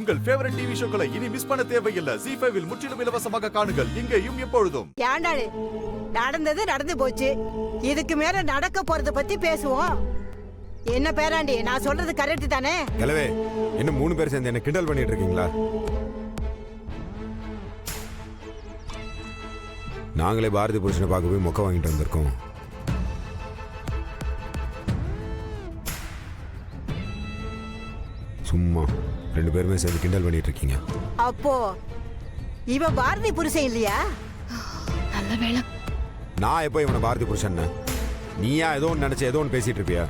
உங்கள் favourite TV ஷோக்களை இனி miss பண்ண தேவையில்லை. ZEE5 இல் முற்றிலும் இலவசமாக காணுங்கள். இங்கேயும் எப்பொழுதும். ஏண்டாளு, நடந்தது நடந்து போச்சு. இதுக்கு மேல நடக்க போறத பத்தி பேசுவோம். என்ன பேராண்டி, நான் சொல்றது கரெக்ட் தானே? கிழவே, இன்னும் 3 பேர் சேர்ந்து என்ன கிண்டல் பண்ணிட்டு இருக்கீங்களா? நாங்களே பாரதி புருஷனை பார்க்க போய் மொக்க வாங்கிட்டு வந்திருக்கோம். சும்மா 2 பேருமே சேர்ந்து கிண்டல் பண்ணிட்டு இருக்கீங்க. அப்போ இவ பாரதி புருஷன் இல்லையா? நல்ல வேளை. நான் எப்போ இவனை பாரதி புருஷன்? நீயா ஏதோ ஒன்று நினைச்ச ஏதோ ஒன்று பேசிட்டு இருப்பியா?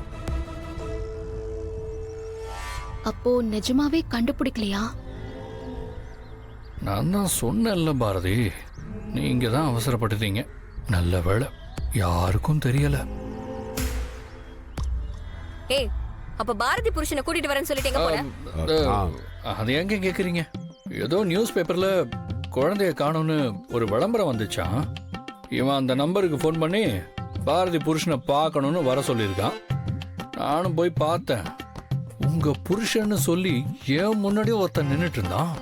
அப்போ நிஜமாவே கண்டுபிடிக்கலையா? நான் தான் சொன்னேன்ல பாரதி, நீங்க தான் அவசரப்பட்டுட்டீங்க. நல்ல வேளை யாருக்கும் தெரியல. ஏய், அப்ப பாரதி புருஷனை கூட்டிட்டு வரேன்னு சொல்லிட்டீங்க போல. அது எங்க கேக்குறீங்க? ஏதோ நியூஸ் பேப்பர்ல குழந்தைய காணும்னு ஒரு விளம்பரம் வந்துச்சான். இவன் அந்த நம்பருக்கு ஃபோன் பண்ணி பாரதி புருஷனை பார்க்கணும்னு வர சொல்லியிருக்கான். நானும் போய் பார்த்தேன். உங்க புருஷன்னு சொல்லி ஏன் முன்னாடியே ஒருத்தன் நின்றுட்டு இருந்தான்.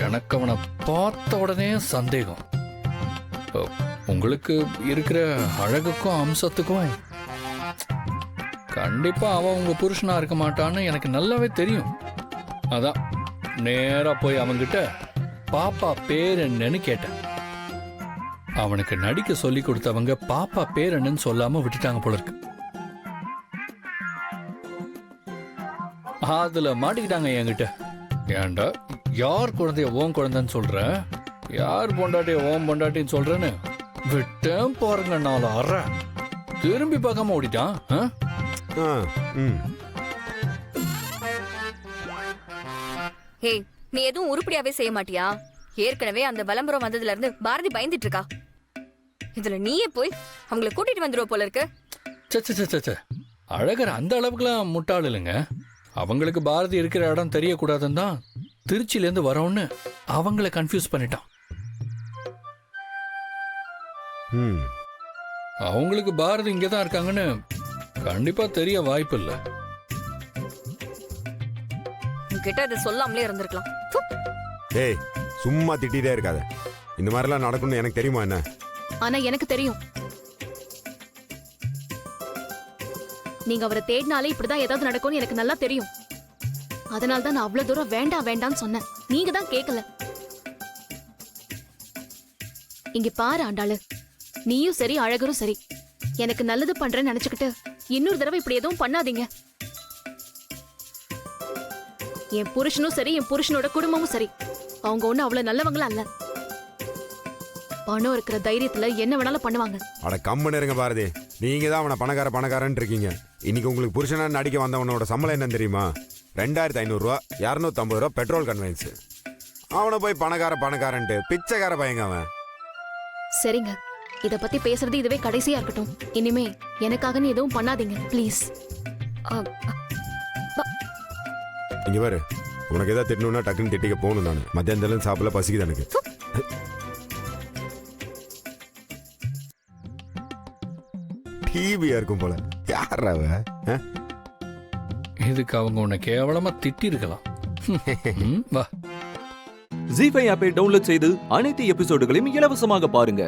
எனக்கு அவனை பார்த்த உடனே சந்தேகம். உங்களுக்கு இருக்கிற அழகுக்கும் அம்சத்துக்கும் கண்டிப்பா அவன் உங்க புருஷனா இருக்க மாட்டான்னு எனக்கு நல்லாவே தெரியும். அதான் நேரா போய் அவன்கிட்ட பாப்பா பேர் என்னன்னு கேட்டேன். அவனுக்கு நடிக்க சொல்லி கொடுத்தவங்க பாப்பா பேர் என்னன்னு சொல்லாம விட்டுட்டாங்க போல இருக்கு. அதுல மாட்டிக்கிட்டாங்க என்கிட்ட. ஏண்டா யார் குழந்தைய ஓன் குழந்தைன்னு சொல்ற, யார் பொண்டாட்டிய ஓன் பொண்டாட்டின்னு சொல்றேன்னு விட்டேன் பாருங்க. நாலு அற திரும்பி பார்க்காம ஓடிட்டான். ஏய், நீ எதுவும் உருப்படியாவே செய்ய மாட்டியா? ஏற்கனவே அந்த விளம்பரம் வந்ததுல இருந்து பாரதி பயந்துட்டு இருக்கா. இதுல நீயே போய் அவங்களை கூட்டிட்டு வந்துருவ போல இருக்கு. சச்ச அழகர் அந்த அளவுக்குலாம் முட்டாள் இல்லைங்க. அவங்களுக்கு பாரதி இருக்கிற இடம் தெரியக்கூடாதுன்னு தான் திருச்சியில இருந்து வரோன்னு அவங்கள கன்ஃபியூஸ் பண்ணிட்டான். அவங்களுக்கு பாரதி இங்கதான் இருக்காங்கன்னு கண்டிப்பா தெரிய வாய்ப்பு இல்ல. உன்கிட்ட அதை சொல்லாமலே இருந்திருக்கலாம். ஏய், சும்மா திட்டிட்டே இருக்காத. இந்த மாதிரிலாம் நடக்கும்னு எனக்கு தெரியுமா என்ன? ஆனா எனக்கு தெரியும். நீங்க அவரை தேடினாலே இப்படிதான் ஏதாவது நடக்கும்னு எனக்கு நல்லா தெரியும். அதனால தான் நான் அவ்வளவு தூரம் வேண்டாம் வேண்டாம்னு சொன்னேன். நீங்க தான் கேட்கல. இங்க பாரு ஆண்டாளு, நீயும் சரி அழகரும் சரி எனக்கு நல்லது பண்றேன்னு நினைச்சுக்கிட்டு இன்னொரு தடவை இப்படி எதுவும் பண்ணாதீங்க. என் புருஷனும் சரி என் புருஷனோட குடும்பமும் சரி அவங்க ஒண்ணு அவ்வளவு நல்லவங்களா அல்ல. பணம் இருக்கிற தைரியத்துல என்ன வேணாலும் பண்ணுவாங்க. அட கம்முன்னு இருங்க பாரதி. நீங்க தான் அவனை பணக்காரன் இருக்கீங்க. இன்னைக்கு உங்களுக்கு புருஷனா நடிக்க வந்தவனோட சம்பளம் என்னன்னு தெரியுமா? 2500 ரூபா, 250 ரூபா பெட்ரோல் கன்வென்ஸ். அவனை போய் பணக்காரன்ட்டு பிச்சைக்கார பையங்க அவன். சரிங்க, இத பத்தி பேசுறது இதுவே கடைசியா இருக்கட்டும். இனிமே எனக்காக நீ எதுவும் பண்ணாதீங்க ப்ளீஸ். இங்க பாரு, உனக்கு ஏதாவது திட்டணும்னா டக்குன்னு திட்டிக்க போகணும். நான் மத்தியானத்துல சாப்பிடல, பசிக்குது எனக்கு. டிவியா இருக்கும் போல. யார் அவ? இதுக்கு அவங்க உன்னை கேவலமா திட்டி இருக்கலாம். வா. ZEE5 ஆப்பை டவுன்லோட் செய்து அனைத்து எபிசோடுகளையும் இலவசமாக பாருங்க.